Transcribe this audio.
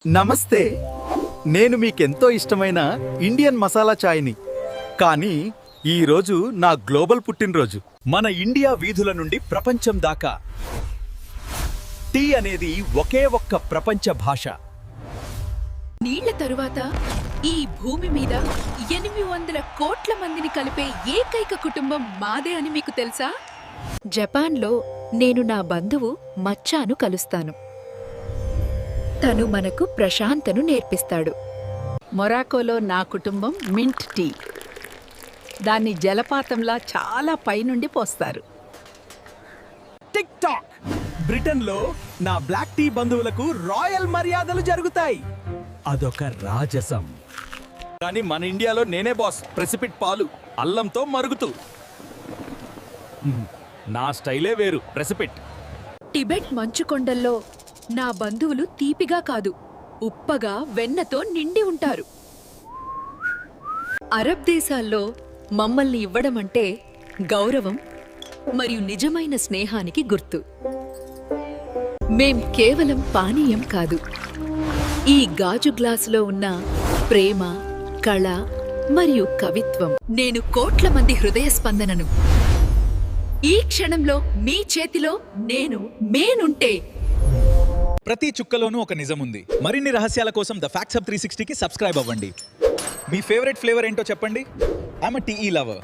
నమస్తే. నేను మీకెంతో ఇష్టమైన ఇండియన్ మసాలా చాయ్ని. కానీ ఈరోజు నా గ్లోబల్ పుట్టినరోజు. మన ఇండియా వీధుల నుండి ప్రపంచం దాకా టీ అనేది ఒకే ఒక్క ప్రపంచ భాష. నీళ్ల తరువాత ఈ భూమి మీద 800 కోట్ల మందిని కలిపే ఏకైక కుటుంబం మాదే అని మీకు తెలుసా? జపాన్లో నేను నా బంధువు మచ్చాను కలుస్తాను. తను మనకు ప్రశాంతను నేర్పిస్తాడు. మొరాకోలో నా కుటుంబం మింట్ టీ. దాన్ని జలపాతంలా చాలా పైనుండి పోస్తారు. Tick talk. బ్రిటన్లో నా బ్లాక్ టీ బంధువులకు రాయల్ మర్యాదలు జరుగుతాయి. అదొక రాజసం. కానీ మన ఇండియాలో నేనే బాస్. ప్రెసిపిట్ పాలు అల్లంతో మరుగుతూ. నా స్టైలే వేరు. ప్రెసిపిట్. టిబెట్ మంచుకొండల్లో నా బంధువులు తీపిగా కాదు, ఉప్పగా వెన్నతో నిండి ఉంటారు. అరబ్ దేశాల్లో మమ్మల్ని ఇవ్వడమంటే గౌరవం మరియు నిజమైన స్నేహానికి గుర్తు. మేం కేవలం పానీయం కాదు, ఈ గాజు గ్లాసులో ఉన్న ప్రేమ, కళ మరియు కవిత్వం. నేను కోట్ల మంది హృదయ స్పందనను. ఈ క్షణంలో మీ చేతిలో నేనుంటే. ప్రతి చుక్కలోనూ ఒక నిజం ఉంది. మరిన్ని రహస్యాల కోసం ద ఫ్యాక్ట్స్ హబ్ 360కి సబ్స్క్రైబ్ అవ్వండి. మీ ఫేవరెట్ ఫ్లేవర్ ఏంటో చెప్పండి. I'm a tea lover.